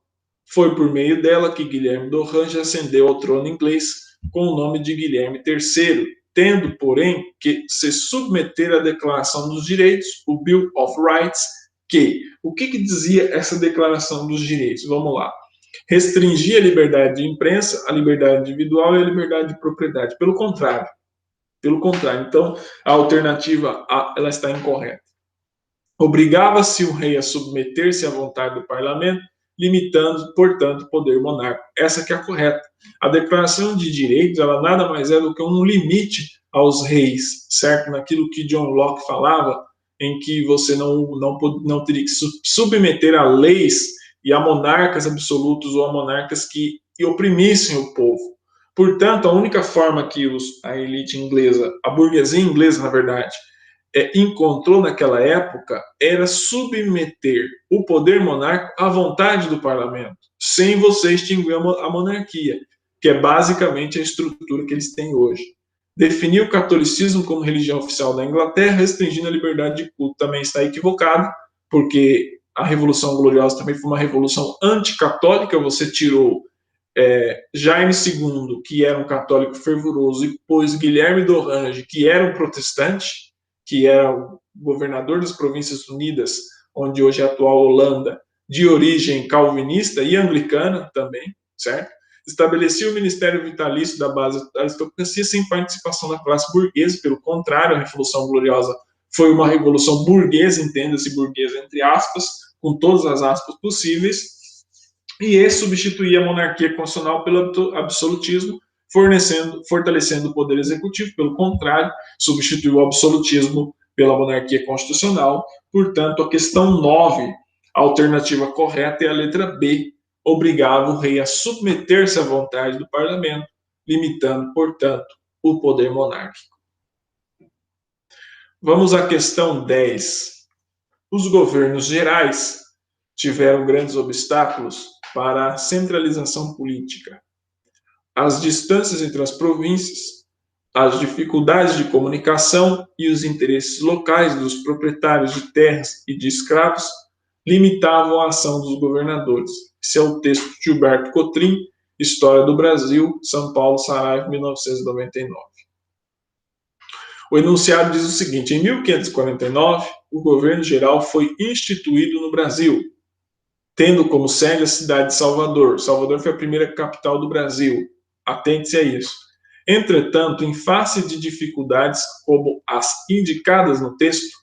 Foi por meio dela que Guilherme d'Orange ascendeu ao trono inglês com o nome de Guilherme III, tendo, porém, que se submeter à Declaração dos Direitos, o Bill of Rights, o que dizia essa Declaração dos Direitos? Vamos lá. Restringia a liberdade de imprensa, a liberdade individual e a liberdade de propriedade. Pelo contrário. Então, a alternativa A, ela está incorreta. Obrigava-se o rei a submeter-se à vontade do parlamento, limitando, portanto, o poder monárquico. Essa que é a correta. A Declaração de Direitos, ela nada mais é do que um limite aos reis, certo? Naquilo que John Locke falava, em que você não teria que submeter a leis e a monarcas absolutos ou a monarcas que oprimissem o povo. Portanto, a única forma que a elite inglesa, a burguesia inglesa, na verdade, encontrou naquela época era submeter o poder monárquico à vontade do parlamento, sem você extinguir a monarquia, que é basicamente a estrutura que eles têm hoje. Definir o catolicismo como religião oficial da Inglaterra, restringindo a liberdade de culto, também está equivocado, porque a Revolução Gloriosa também foi uma revolução anticatólica. Você tirou Jaime II, que era um católico fervoroso, e pôs Guilherme d'Orange, que era um protestante, que era o governador das Províncias Unidas, onde hoje é a atual Holanda, de origem calvinista e anglicana também, certo? Estabelecia o ministério vitalício da base da aristocracia sem participação da classe burguesa. Pelo contrário, a Revolução Gloriosa foi uma revolução burguesa, entenda-se burguesa entre aspas, com todas as aspas possíveis, e substituía a monarquia constitucional pelo absolutismo, fortalecendo o poder executivo. Pelo contrário, substituiu o absolutismo pela monarquia constitucional. Portanto, a questão 9, a alternativa correta é a letra B, obrigava o rei a submeter-se à vontade do parlamento, limitando, portanto, o poder monárquico. Vamos à questão 10. Os governos gerais tiveram grandes obstáculos para a centralização política. As distâncias entre as províncias, as dificuldades de comunicação e os interesses locais dos proprietários de terras e de escravos limitavam a ação dos governadores. Esse é o texto de Gilberto Cotrim, História do Brasil, São Paulo, Saraiva, 1999. O enunciado diz o seguinte: em 1549, o governo geral foi instituído no Brasil, tendo como sede a cidade de Salvador. Salvador foi a primeira capital do Brasil. Atente-se a isso. Entretanto, em face de dificuldades como as indicadas no texto,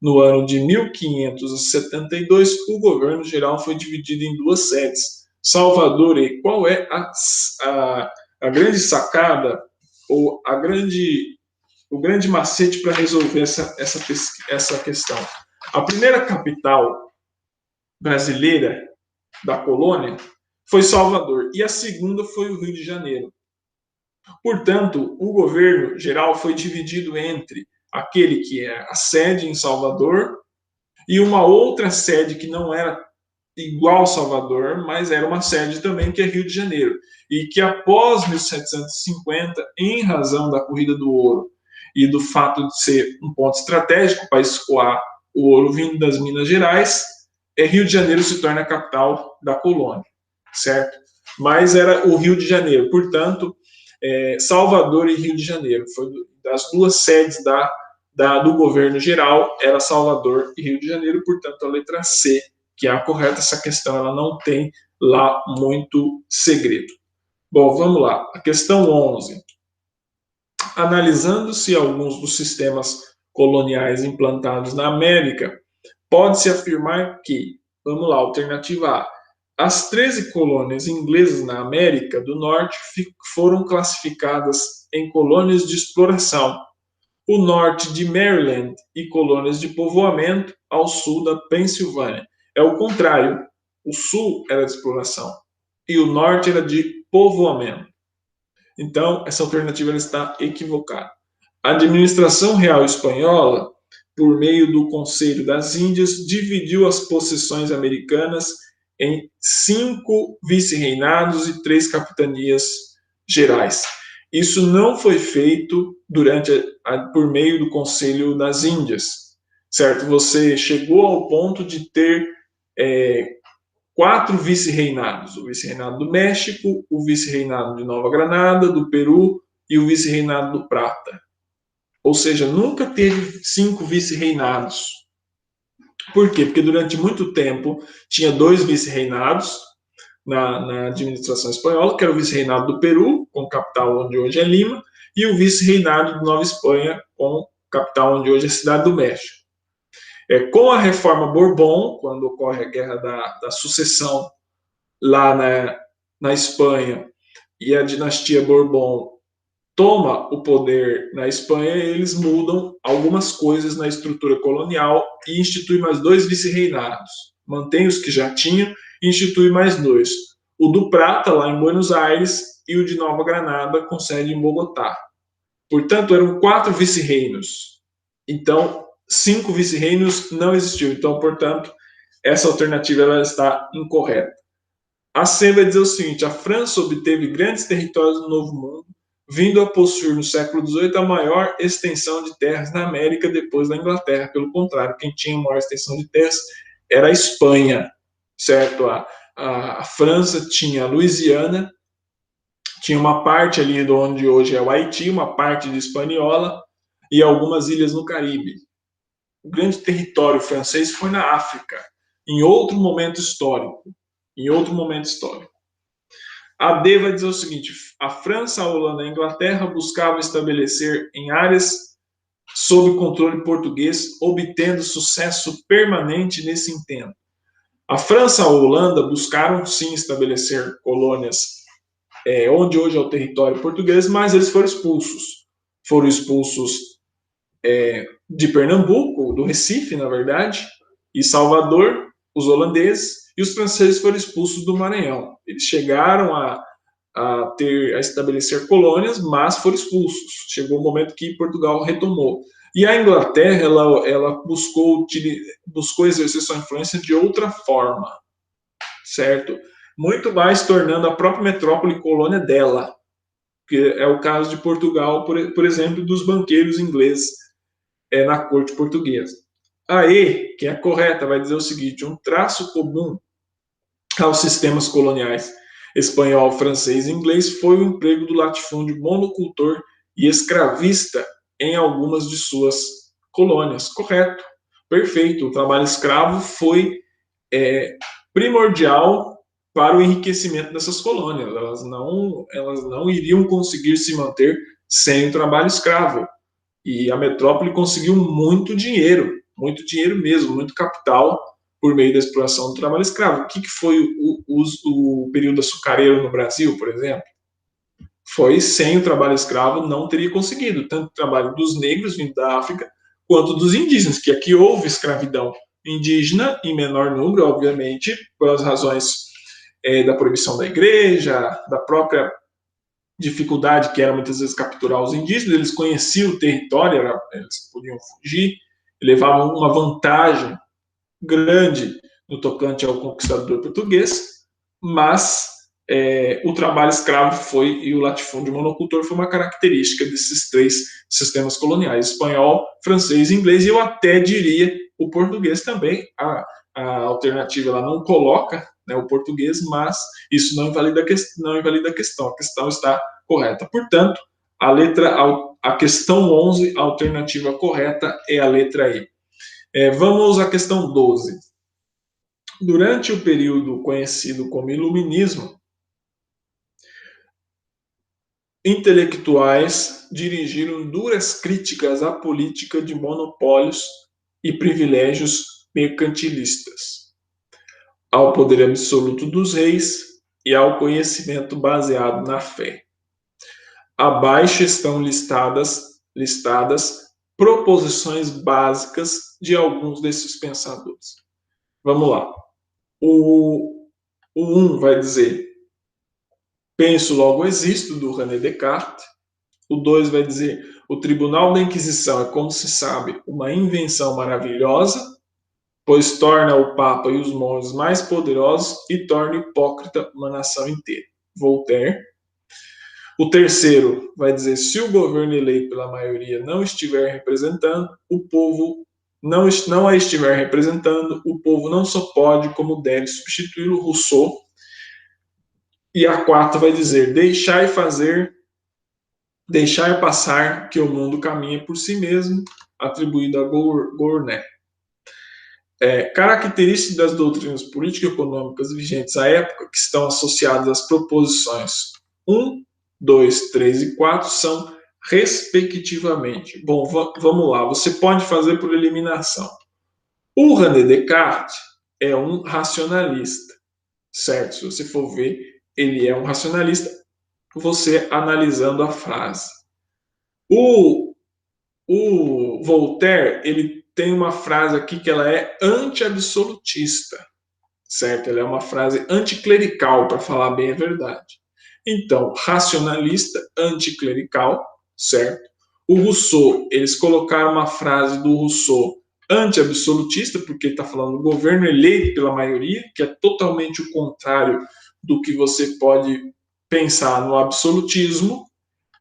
no ano de 1572, o governo geral foi dividido em duas sedes, Salvador e... Qual é a grande sacada ou o grande macete para resolver essa questão? A primeira capital brasileira da colônia foi Salvador e a segunda foi o Rio de Janeiro. Portanto, o governo geral foi dividido entre aquele que é a sede em Salvador e uma outra sede que não era igual a Salvador, mas era uma sede também, que é Rio de Janeiro, e que após 1750, em razão da corrida do ouro e do fato de ser um ponto estratégico para escoar o ouro vindo das Minas Gerais, Rio de Janeiro se torna a capital da colônia, certo? Mas era o Rio de Janeiro, portanto, Salvador e Rio de Janeiro, foi das duas sedes do governo geral, era Salvador e Rio de Janeiro. Portanto, a letra C, que é a correta. Essa questão ela não tem lá muito segredo. Bom, vamos lá. A questão 11. Analisando-se alguns dos sistemas coloniais implantados na América, pode-se afirmar que, vamos lá, alternativa A, as 13 colônias inglesas na América do Norte foram classificadas em colônias de exploração, o norte de Maryland e colônias de povoamento ao sul da Pensilvânia. É o contrário, o sul era de exploração e o norte era de povoamento. Então, essa alternativa ela está equivocada. A administração real espanhola, por meio do Conselho das Índias, dividiu as possessões americanas em 5 vice-reinados e 3 capitanias gerais. Isso não foi feito por meio do Conselho das Índias, certo? Você chegou ao ponto de ter 4 vice-reinados: o vice-reinado do México, o vice-reinado de Nova Granada, do Peru e o vice-reinado do Prata. Ou seja, nunca teve 5 vice-reinados. Por quê? Porque durante muito tempo tinha 2 vice-reinados na administração espanhola, que era o vice-reinado do Peru, com capital onde hoje é Lima, e o vice-reinado de Nova Espanha, com capital onde hoje é Cidade do México. Com a reforma Bourbon, quando ocorre a Guerra da Sucessão lá na Espanha, e a dinastia Bourbon toma o poder na Espanha, eles mudam algumas coisas na estrutura colonial e institui mais 2 vice-reinados. Mantém os que já tinham e institui mais 2. o do Prata, lá em Buenos Aires, e o de Nova Granada, com sede em Bogotá. Portanto, eram 4 vice-reinos. Então, 5 vice-reinos não existiam. Então, portanto, essa alternativa ela está incorreta. A C vai dizer o seguinte: a França obteve grandes territórios no Novo Mundo, vindo a possuir no século XVIII a maior extensão de terras na América depois da Inglaterra. Pelo contrário, quem tinha maior extensão de terras era a Espanha, certo? A França tinha a Louisiana, tinha uma parte ali de onde hoje é o Haiti, uma parte de Hispaniola e algumas ilhas no Caribe. O grande território francês foi na África, em outro momento histórico. Em outro momento histórico. A D vai dizer o seguinte: a França, a Holanda e a Inglaterra buscavam estabelecer em áreas sob controle português, obtendo sucesso permanente nesse intento. A França e a Holanda buscaram sim estabelecer colônias onde hoje é o território português, mas eles foram expulsos. Foram expulsos de Pernambuco, do Recife, na verdade, e Salvador, os holandeses, e os franceses foram expulsos do Maranhão. Eles chegaram a estabelecer colônias, mas foram expulsos. Chegou um momento que Portugal retomou. E a Inglaterra, ela buscou exercer sua influência de outra forma, certo? Muito mais tornando a própria metrópole colônia dela, que é o caso de Portugal, por exemplo, dos banqueiros ingleses na corte portuguesa. A E, que é a correta, vai dizer o seguinte: um traço comum aos sistemas coloniais espanhol, francês e inglês foi o emprego do latifúndio monocultor e escravista em algumas de suas colônias. Correto, perfeito. O trabalho escravo foi primordial para o enriquecimento dessas colônias. Elas não iriam conseguir se manter sem o trabalho escravo. E a metrópole conseguiu muito dinheiro mesmo, muito capital, por meio da exploração do trabalho escravo. O que foi o período açucareiro no Brasil, por exemplo? Foi sem o trabalho escravo, não teria conseguido, tanto o trabalho dos negros vindo da África, quanto dos indígenas, que aqui houve escravidão indígena, em menor número, obviamente, pelas razões da proibição da igreja, da própria dificuldade que era muitas vezes capturar os indígenas. Eles conheciam o território, eles podiam fugir, levavam uma vantagem grande no tocante ao conquistador português, mas o trabalho escravo e o latifúndio monocultor foi uma característica desses 3 sistemas coloniais: espanhol, francês e inglês, e eu até diria o português também. A alternativa ela não coloca o português, mas isso não invalida a questão. A questão está correta. Portanto, a questão 11, a alternativa correta é a letra E. Vamos à questão 12. Durante o período conhecido como Iluminismo, intelectuais dirigiram duras críticas à política de monopólios e privilégios mercantilistas, ao poder absoluto dos reis e ao conhecimento baseado na fé. Abaixo estão listadas proposições básicas de alguns desses pensadores. Vamos lá. O 1 vai dizer: penso, logo existo, do René Descartes. O 2 vai dizer: o Tribunal da Inquisição é, como se sabe, uma invenção maravilhosa, pois torna o Papa e os monges mais poderosos e torna hipócrita uma nação inteira. Voltaire. O terceiro vai dizer: se o governo eleito pela maioria não estiver representando, o povo não a estiver representando, o povo não só pode, como deve substituí-lo. Rousseau. E a 4 vai dizer: deixar passar que o mundo caminha por si mesmo, atribuído a Gournay. Características das doutrinas político-econômicas vigentes à época, que estão associadas às proposições 1, 2, 3 e 4, são respectivamente. Bom, vamos lá, você pode fazer por eliminação. O René Descartes é um racionalista, certo? Se você for ver, ele é um racionalista, você analisando a frase. O Voltaire, ele tem uma frase aqui que ela é anti-absolutista, certo? Ela é uma frase anticlerical, para falar bem a verdade. Então, racionalista, anticlerical, certo? O Rousseau, eles colocaram uma frase do Rousseau anti-absolutista, porque está falando do governo eleito pela maioria, que é totalmente o contrário do que você pode pensar no absolutismo.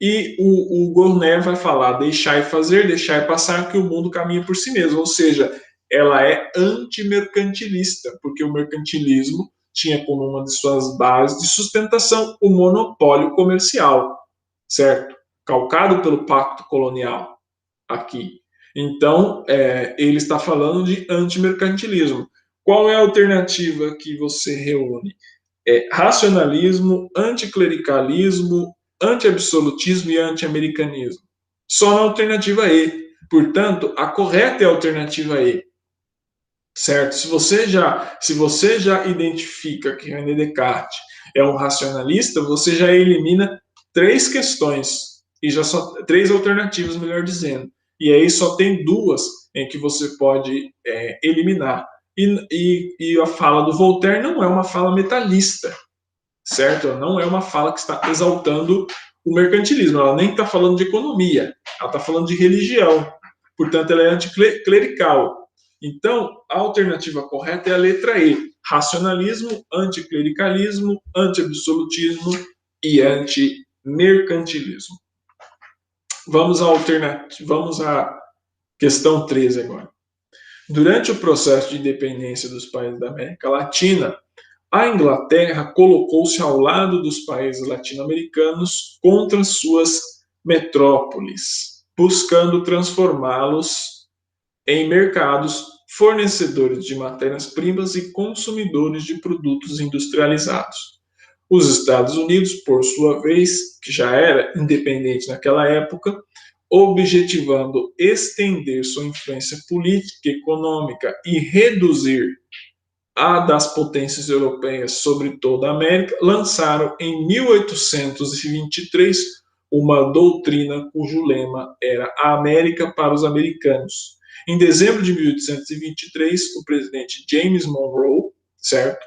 E o Gournay vai falar deixar e fazer, deixar e passar, que o mundo caminha por si mesmo. Ou seja, ela é antimercantilista, porque o mercantilismo tinha como uma de suas bases de sustentação o monopólio comercial, certo? Calcado pelo pacto colonial aqui. Então, ele está falando de antimercantilismo. Qual é a alternativa que você reúne? Racionalismo, anticlericalismo, anti-absolutismo e anti-americanismo. Só na alternativa E. Portanto, a correta é a alternativa E. Certo? Se você já identifica que René Descartes é um racionalista, você já elimina três questões e já só três alternativas, melhor dizendo. E aí só tem duas em que você pode eliminar. E a fala do Voltaire não é uma fala metalista, certo? Ela não é uma fala que está exaltando o mercantilismo, ela nem está falando de economia, ela está falando de religião. Portanto, ela é anticlerical. Então, a alternativa correta é a letra E: racionalismo, anticlericalismo, anti-absolutismo e anti-mercantilismo. Vamos à questão 13 agora. Durante o processo de independência dos países da América Latina, a Inglaterra colocou-se ao lado dos países latino-americanos contra suas metrópoles, buscando transformá-los em mercados fornecedores de matérias-primas e consumidores de produtos industrializados. Os Estados Unidos, por sua vez, que já era independente naquela época, objetivando estender sua influência política, econômica e reduzir a das potências europeias sobre toda a América, lançaram em 1823 uma doutrina cujo lema era a América para os americanos. Em dezembro de 1823, o presidente James Monroe, certo?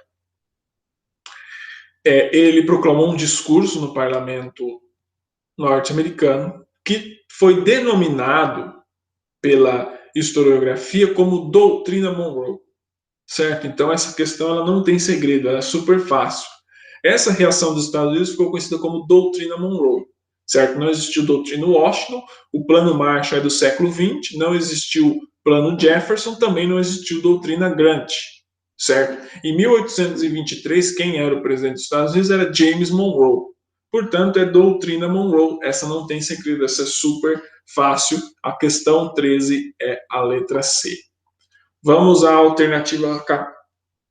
Ele proclamou um discurso no parlamento norte-americano que foi denominado pela historiografia como Doutrina Monroe. Certo? Então, essa questão ela não tem segredo, ela é super fácil. Essa reação dos Estados Unidos ficou conhecida como Doutrina Monroe. Certo? Não existiu Doutrina Washington, o Plano Marshall é do século XX, não existiu Plano Jefferson, também não existiu Doutrina Grant. Certo? Em 1823, quem era o presidente dos Estados Unidos era James Monroe. Portanto, é Doutrina Monroe. Essa não tem segredo, essa é super fácil. A questão 13 é a letra C. Vamos à alternativa,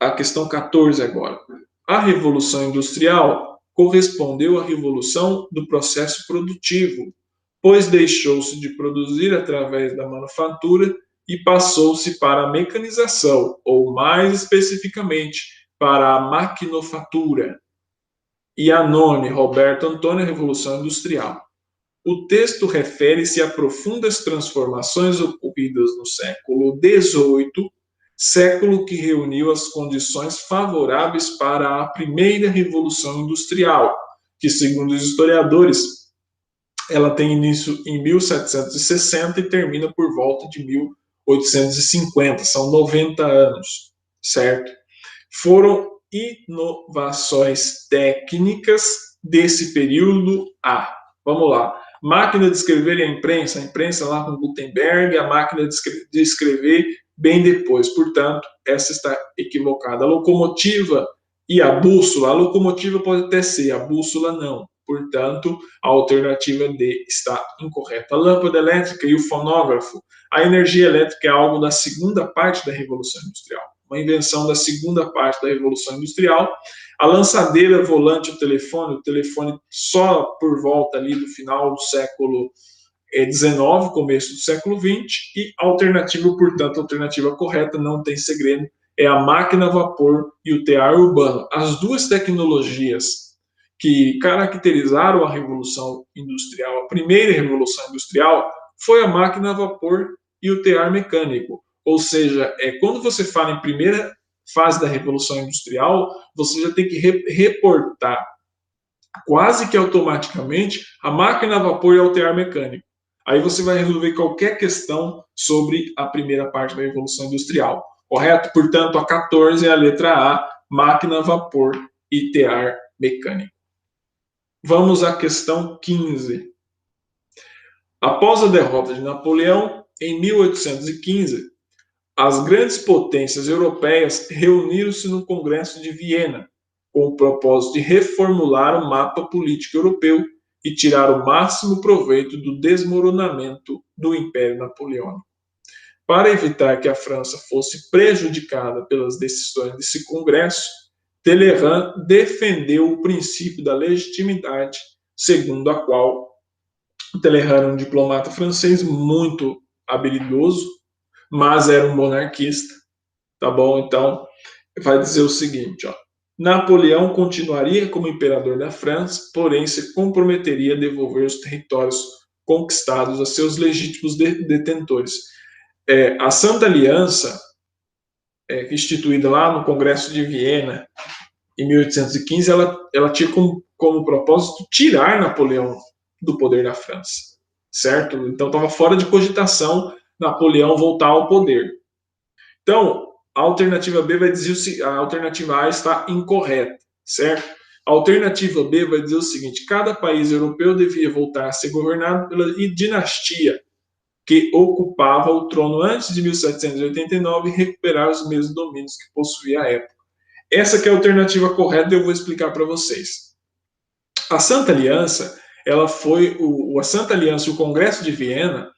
à questão 14 agora. A Revolução Industrial correspondeu à revolução do processo produtivo, pois deixou-se de produzir através da manufatura e passou-se para a mecanização, ou mais especificamente, para a maquinofatura. Iannone, Roberto Antônio, Revolução Industrial. O texto refere-se a profundas transformações ocorridas no século XVIII, século que reuniu as condições favoráveis para a primeira Revolução Industrial, que, segundo os historiadores, ela tem início em 1760 e termina por volta de 1850, são 90 anos, certo? Foram inovações técnicas desse período vamos lá, máquina de escrever e a imprensa lá com Gutenberg, a máquina de escrever bem depois. Portanto, essa está equivocada. A locomotiva e a bússola, a locomotiva pode até ser, a bússola não. Portanto, a alternativa D está incorreta. A lâmpada elétrica e o fonógrafo. A energia elétrica é algo da segunda parte da Revolução Industrial, uma invenção da segunda parte da Revolução Industrial. A lançadeira, volante, o telefone só por volta ali do final do século XIX, começo do século XX, e a alternativa, portanto, a alternativa correta, não tem segredo, é a máquina a vapor e o tear urbano. As duas tecnologias que caracterizaram a Revolução Industrial, a primeira Revolução Industrial, foi a máquina a vapor e o tear mecânico. Ou seja, quando você fala em primeira fase da Revolução Industrial, você já tem que reportar quase que automaticamente a máquina a vapor e ao tear mecânico. Aí você vai resolver qualquer questão sobre a primeira parte da Revolução Industrial, correto? Portanto, a 14 é a letra A, máquina a vapor e tear mecânico. Vamos à questão 15. Após a derrota de Napoleão, em 1815, as grandes potências europeias reuniram-se no Congresso de Viena, com o propósito de reformular o mapa político europeu e tirar o máximo proveito do desmoronamento do Império Napoleônico. Para evitar que a França fosse prejudicada pelas decisões desse Congresso, Talleyrand defendeu o princípio da legitimidade, segundo a qual Talleyrand era um diplomata francês muito habilidoso, mas era um monarquista, tá bom? Então, vai dizer o seguinte, ó. Napoleão continuaria como imperador da França, porém se comprometeria a devolver os territórios conquistados a seus legítimos detentores. A Santa Aliança, instituída lá no Congresso de Viena, em 1815, ela tinha como propósito tirar Napoleão do poder da França, certo? Então estava fora de cogitação Napoleão voltar ao poder. Então, a alternativa B vai dizer a alternativa A está incorreta, certo? A alternativa B vai dizer o seguinte: cada país europeu devia voltar a ser governado pela dinastia que ocupava o trono antes de 1789 e recuperar os mesmos domínios que possuía à época. Essa que é a alternativa correta e eu vou explicar para vocês. A Santa Aliança, ela foi a Santa Aliança e o Congresso de Viena,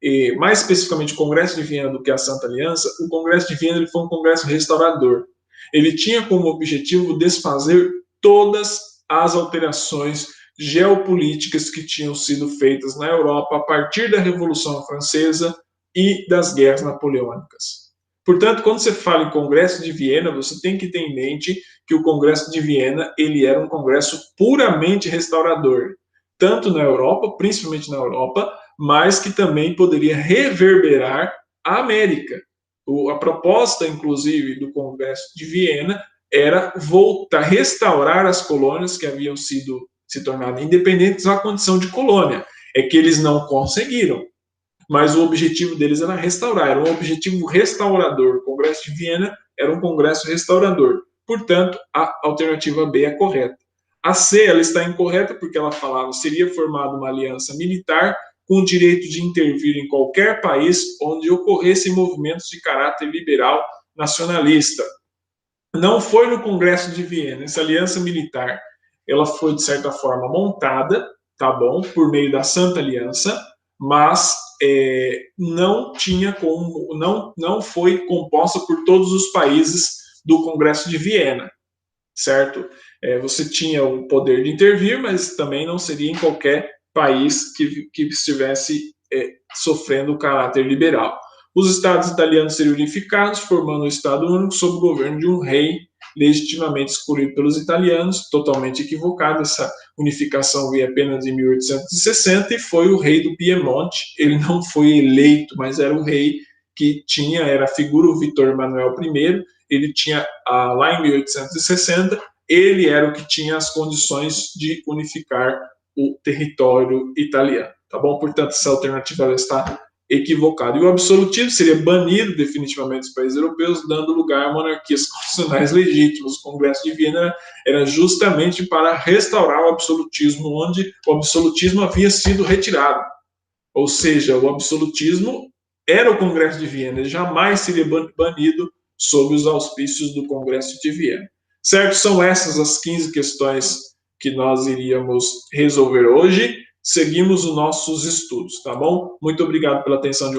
e mais especificamente o Congresso de Viena do que a Santa Aliança, o Congresso de Viena ele foi um congresso restaurador. Ele tinha como objetivo desfazer todas as alterações geopolíticas que tinham sido feitas na Europa a partir da Revolução Francesa e das guerras napoleônicas. Portanto, quando você fala em Congresso de Viena, você tem que ter em mente que o Congresso de Viena ele era um congresso puramente restaurador, tanto na Europa, principalmente na Europa, mas que também poderia reverberar a América. A proposta, inclusive, do Congresso de Viena era restaurar as colônias que haviam se tornado independentes à condição de colônia. É que eles não conseguiram, mas o objetivo deles era restaurar, era um objetivo restaurador. O Congresso de Viena era um congresso restaurador. Portanto, a alternativa B é correta. A C ela está incorreta porque ela falava que seria formada uma aliança militar com o direito de intervir em qualquer país onde ocorressem movimentos de caráter liberal nacionalista. Não foi no Congresso de Viena. Essa aliança militar ela foi, de certa forma, montada, tá bom, por meio da Santa Aliança, mas não tinha como, não foi composta por todos os países do Congresso de Viena, certo? Você tinha o poder de intervir, mas também não seria em qualquer país que estivesse sofrendo o caráter liberal. Os estados italianos seriam unificados, formando um estado único sob o governo de um rei legitimamente escolhido pelos italianos, totalmente equivocado. Essa unificação veio apenas em 1860 e foi o rei do Piemonte. Ele não foi eleito, mas era o rei que era a figura, o Vitor Emanuel I. Ele tinha, lá em 1860, ele era o que tinha as condições de unificar o território italiano, tá bom? Portanto, essa alternativa ela está equivocada. E o absolutismo seria banido definitivamente dos países europeus, dando lugar a monarquias constitucionais legítimas. O Congresso de Viena era justamente para restaurar o absolutismo, onde o absolutismo havia sido retirado. Ou seja, o absolutismo era o Congresso de Viena, ele jamais seria banido sob os auspícios do Congresso de Viena. Certo? São essas as 15 questões que nós iríamos resolver hoje. Seguimos os nossos estudos, tá bom? Muito obrigado pela atenção de vocês.